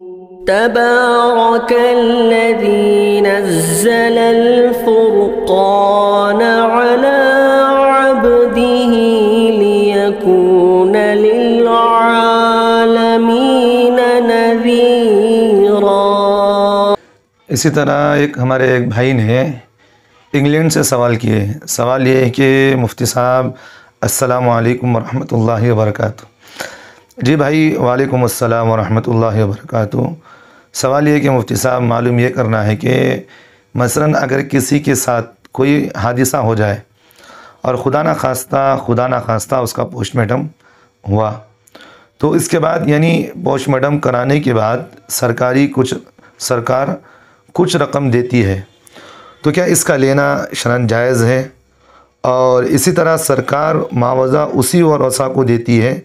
تبارك الذي نزل الفرقان على عبده ليكون للعالمين نذيرا۔ اسی طرح ہمارے ایک بھائی نے انگلینڈ سے سوال کیے۔ سوال یہ ہے کہ مفتی صاحب السلام علیکم ورحمۃ اللہ وبرکاتہ۔ جی بھائی وعلیکم السلام ورحمۃ اللہ وبرکاتہ۔ سوال یہ ہے کہ مفتی صاحب معلوم یہ کرنا ہے کہ مثلاً اگر کسی کے ساتھ کوئی حادثہ ہو جائے اور خدا نخواستہ اس کا پوسٹ مارٹم ہوا، تو اس کے بعد یعنی پوسٹ مارٹم کرانے کے بعد سرکار کچھ رقم دیتی ہے، تو کیا اس کا لینا شرعاً جائز ہے؟ اور اسی طرح سرکار معاوضہ اسی ورثاء کو دیتی ہے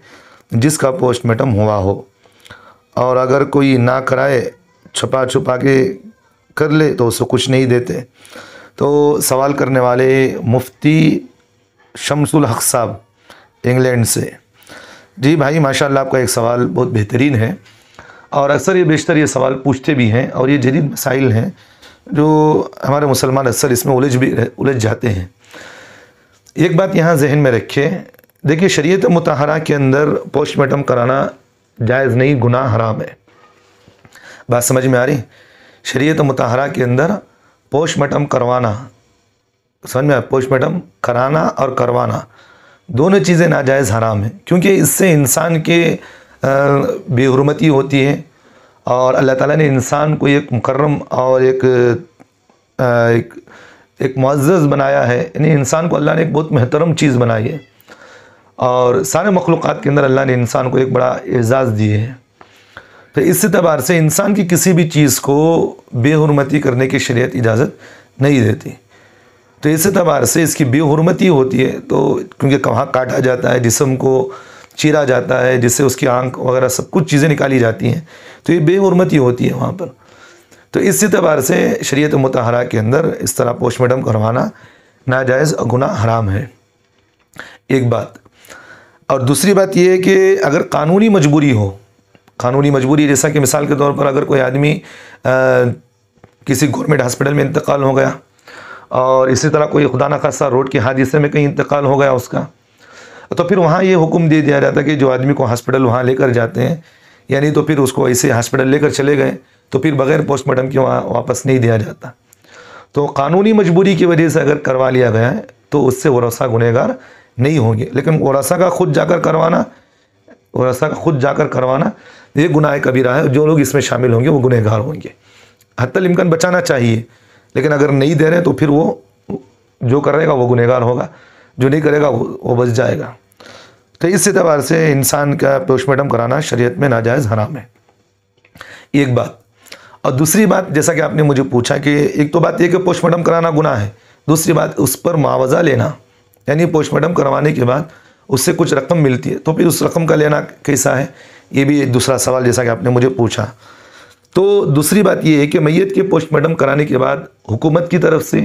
جس کا پوسٹ مارٹم ہوا ہو، اور اگر کوئی نہ کرائے چھپا کے کر لے تو اسے کچھ نہیں دیتے۔ تو سوال کرنے والے مفتی شمس الحق صاحب انگلینڈ سے۔ جی بھائی ماشاءاللہ آپ کا ایک سوال بہت بہترین ہے، اور اکثر یہ بیشتر یہ سوال پوچھتے بھی ہیں، اور یہ جدید مسائل ہیں جو ہمارے مسلمان اکثر اس میں الجھ جاتے ہیں۔ ایک بات یہاں ذہن میں رکھے، دیکھیے شریعت مطہرہ کے اندر پوسٹ مارٹم کرانا جائز نہیں، گناہ حرام ہے۔ بات سمجھ میں آ رہی؟ شریعت مطہرہ کے اندر پوسٹ مارٹم کروانا، سمجھ میں پوسٹ مارٹم کرانا اور کروانا دونوں چیزیں ناجائز حرام ہیں، کیونکہ اس سے انسان کے بے حرمتی ہوتی ہے، اور اللہ تعالیٰ نے انسان کو ایک مکرم اور ایک معزز بنایا ہے، یعنی انسان کو اللہ نے ایک بہت محترم چیز بنائی ہے، اور سارے مخلوقات کے اندر اللہ نے انسان کو ایک بڑا اعزاز دیے ہے۔ تو اس اعتبار سے انسان کی کسی بھی چیز کو بے حرمتی کرنے کی شریعت اجازت نہیں دیتی۔ تو اس اعتبار سے اس کی بے حرمتی ہوتی ہے، تو کیونکہ وہاں کاٹا جاتا ہے، جسم کو چیرا جاتا ہے، جس سے اس کی آنکھ وغیرہ سب کچھ چیزیں نکالی جاتی ہیں، تو یہ بے حرمتی ہوتی ہے وہاں پر۔ تو اس اعتبار سے شریعت مطہرہ کے اندر اس طرح پوسٹ مارٹم کروانا ناجائز اور گناہ حرام ہے، ایک بات۔ اور دوسری بات یہ ہے کہ اگر قانونی مجبوری ہو، جیسا کہ مثال کے طور پر اگر کوئی آدمی کسی گورنمنٹ ہاسپٹل میں انتقال ہو گیا، اور اسی طرح کوئی خدا نخواستہ روڈ کے حادثے میں کہیں انتقال ہو گیا اس کا، تو پھر وہاں یہ حکم دے دیا جاتا ہے کہ جو آدمی کو ہاسپٹل وہاں لے کر جاتے ہیں، یعنی تو پھر اس کو ایسے ہاسپٹل لے کر چلے گئے تو پھر بغیر پوسٹ مارٹم کے وہاں واپس نہیں دیا جاتا۔ تو قانونی مجبوری کی وجہ سے اگر کروا لیا گیا ہے تو اس سے ورثاء گنہگار نہیں ہوں گے، لیکن ورثاء کا خود جا کر کروانا یہ گناہ کبیرہ ہے، جو لوگ اس میں شامل ہوں گے وہ گنہگار ہوں گے۔ حتی الامکان بچانا چاہیے، لیکن اگر نہیں دے رہے تو پھر وہ جو کرے گا وہ گنہگار ہوگا، جو نہیں کرے گا وہ بچ جائے گا۔ تو اس اعتبار سے انسان کا پوسٹ مارٹم کرانا شریعت میں ناجائز حرام ہے، ایک بات۔ اور دوسری بات جیسا کہ آپ نے مجھے پوچھا کہ ایک تو بات یہ کہ پوسٹ مارٹم کرانا گناہ ہے، دوسری بات اس پر معاوضہ لینا، یعنی پوسٹ مارٹم کروانے کے بعد اس سے کچھ رقم ملتی ہے، تو پھر اس رقم کا لینا کیسا ہے، یہ بھی ایک دوسرا سوال جیسا کہ آپ نے مجھے پوچھا۔ تو دوسری بات یہ ہے کہ میت کے پوسٹ مارٹم کرانے کے بعد حکومت کی طرف سے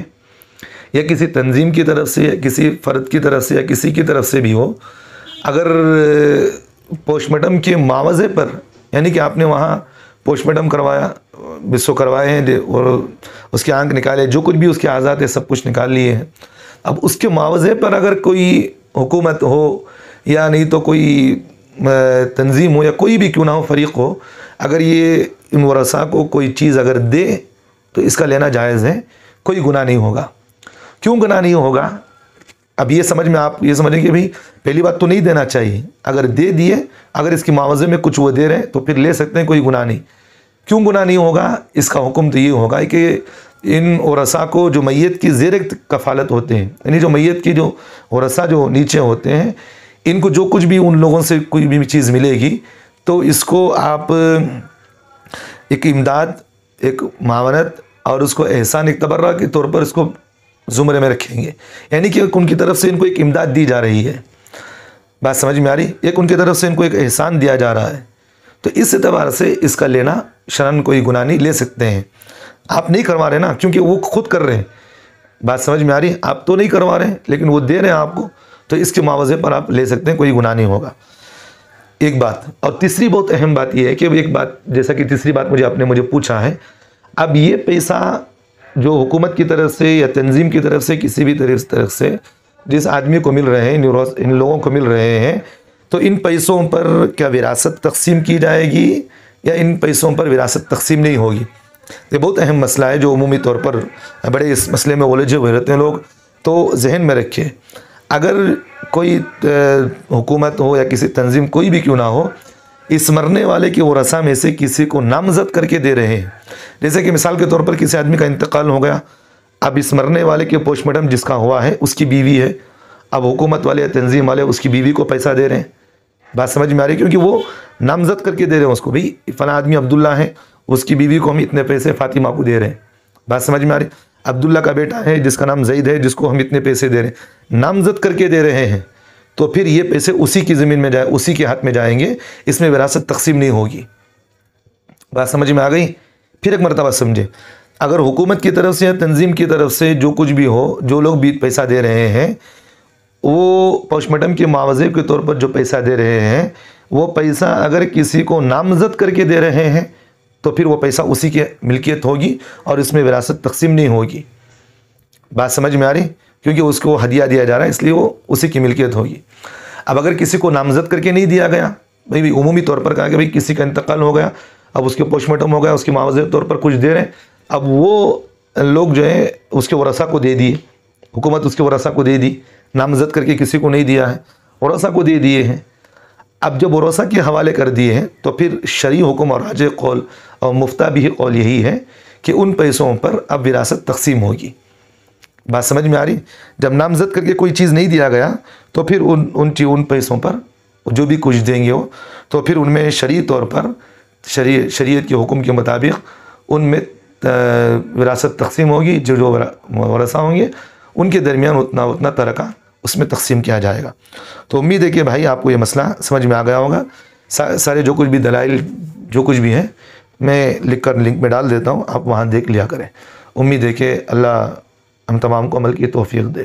یا کسی تنظیم کی طرف سے یا کسی فرد کی طرف سے یا کسی کی طرف سے بھی ہو، اگر پوسٹ مارٹم کے معاوضے پر، یعنی کہ آپ نے وہاں پوسٹ مارٹم کروایا، بسو کروائے ہیں اور اس کے آنکھ نکالے، جو کچھ بھی اس کے اعضاء تھے سب کچھ نکال لیے ہیں، اب اس کے معاوضے پر اگر کوئی حکومت ہو یا نہیں تو کوئی تنظیم ہو یا کوئی بھی کیوں نہ ہو فریق ہو، اگر یہ ان ورثاء کو کوئی چیز اگر دے تو اس کا لینا جائز ہے، کوئی گناہ نہیں ہوگا۔ کیوں گناہ نہیں ہوگا؟ اب یہ سمجھ میں آپ یہ سمجھیں کہ بھئی پہلی بات تو نہیں دینا چاہیے، اگر دے دیے، اگر اس کی معاوضے میں کچھ وہ دے رہے ہیں تو پھر لے سکتے ہیں، کوئی گناہ نہیں۔ کیوں گناہ نہیں ہوگا؟ اس کا حکم تو یہ ہوگا کہ ان ورثاء کو جو میت کی زیر کفالت ہوتے ہیں، یعنی جو میت کی جو ورثاء جو نیچے ہوتے ہیں، ان کو جو کچھ بھی ان لوگوں سے کوئی بھی چیز ملے گی تو اس کو آپ ایک امداد، ایک معاونت اور اس کو احسان ایک تبرع کے طور پر اس کو زمرے میں رکھیں گے، یعنی کہ ان کی طرف سے ان کو ایک امداد دی جا رہی ہے۔ بات سمجھ میں آ رہی؟ ایک ان کی طرف سے ان کو ایک احسان دیا جا رہا ہے، تو اس اعتبار سے اس کا لینا شرعاً کوئی گناہ نہیں، لے سکتے ہیں۔ آپ نہیں کروا رہے نا، کیونکہ وہ خود کر رہے ہیں۔ بات سمجھ میں آ رہی؟ آپ تو نہیں کروا رہے ہیں لیکن وہ دے رہے ہیں آپ کو، تو اس کے معاوضے پر آپ لے سکتے ہیں، کوئی گناہ نہیں ہوگا۔ ایک بات. اور تیسری بہت اہم بات یہ ہے کہ ایک بات, جیسا کہ تیسری بات آپ نے مجھے پوچھا ہے, اب یہ پیسہ جو حکومت کی طرف سے یا تنظیم کی طرف سے کسی بھی طرف سے جس آدمی کو مل رہے ہیں, ان لوگوں کو مل رہے ہیں, تو ان پیسوں پر کیا وراثت تقسیم کی جائے گی یا ان پیسوں پر وراثت تقسیم نہیں ہوگی؟ یہ بہت اہم مسئلہ ہے جو عمومی طور پر بڑے اس مسئلے میں الجھے ہوئے رہتے ہیں لوگ. تو ذہن میں رکھیں, اگر کوئی حکومت ہو یا کسی تنظیم کوئی بھی کیوں نہ ہو, اس مرنے والے کے ورثہ میں سے کسی کو نامزد کر کے دے رہے ہیں, جیسے کہ مثال کے طور پر کسی آدمی کا انتقال ہو گیا, اب اس مرنے والے کے پوسٹ مارٹم جس کا ہوا ہے اس کی بیوی ہے, اب حکومت والے یا تنظیم والے اس کی بیوی کو پیسہ دے رہے ہیں. بات سمجھ میں آ رہی ہے؟ کیونکہ وہ نامزد کر کے دے رہے ہیں اس کو, بھئی فلاں آدمی عبداللہ ہے, اس کی بیوی کو ہم اتنے پیسے فاطمہ کو دے رہے ہیں. بات سمجھ میں آ رہی؟ عبداللہ کا بیٹا ہے جس کا نام زید ہے, جس کو ہم اتنے پیسے دے رہے ہیں, نامزد کر کے دے رہے ہیں, تو پھر یہ پیسے اسی کی زمین میں جائے, اسی کے ہاتھ میں جائیں گے, اس میں وراثت تقسیم نہیں ہوگی. بات سمجھ میں آ گئی؟ پھر ایک مرتبہ سمجھے, اگر حکومت کی طرف سے یا تنظیم کی طرف سے جو کچھ بھی ہو, جو لوگ بھی پیسہ دے رہے ہیں, وہ پوسٹ مارٹم کے معاوضے کے طور پر جو پیسہ دے رہے ہیں, وہ پیسہ اگر کسی کو نامزد کر کے دے رہے ہیں تو پھر وہ پیسہ اسی کی ملکیت ہوگی اور اس میں وراثت تقسیم نہیں ہوگی. بات سمجھ میں آ رہی؟ کیونکہ اس کو ہدیہ دیا جا رہا ہے, اس لیے وہ اسی کی ملکیت ہوگی. اب اگر کسی کو نامزد کر کے نہیں دیا گیا, بھئی عمومی طور پر کہا کہ بھئی کسی کا انتقال ہو گیا, اب اس کے پوسٹ مارٹم ہو گیا, اس کے معاوضے کے طور پر کچھ دے رہے ہیں, اب وہ لوگ جو ہے اس کے ورثہ کو دے دیے, حکومت اس کے ورثہ کو دے دی, نامزد کر کے کسی کو نہیں دیا ہے, ورثہ کو دے دیے ہیں. اب جب ورثہ کے حوالے کر دیے ہیں تو پھر شرعی حکم اور راجح قول اور مفتہ بھی قول یہی ہے کہ ان پیسوں پر اب وراثت تقسیم ہوگی. بات سمجھ میں آ رہی؟ جب نامزد کر کے کوئی چیز نہیں دیا گیا تو پھر ان پیسوں پر جو بھی کچھ دیں گے وہ, تو پھر ان میں شرعی طور پر شریعت کے حکم کے مطابق ان میں وراثت تقسیم ہوگی. جو ورثہ ہوں گے ان کے درمیان اتنا ترکہ اس میں تقسیم کیا جائے گا. تو امید ہے کہ بھائی آپ کو یہ مسئلہ سمجھ میں آ گیا ہوگا. سارے جو کچھ بھی دلائل جو کچھ بھی ہیں میں لکھ کر لنک میں ڈال دیتا ہوں, آپ وہاں دیکھ لیا کریں. امید ہے کہ اللہ ہم تمام کو عمل کی توفیق دے.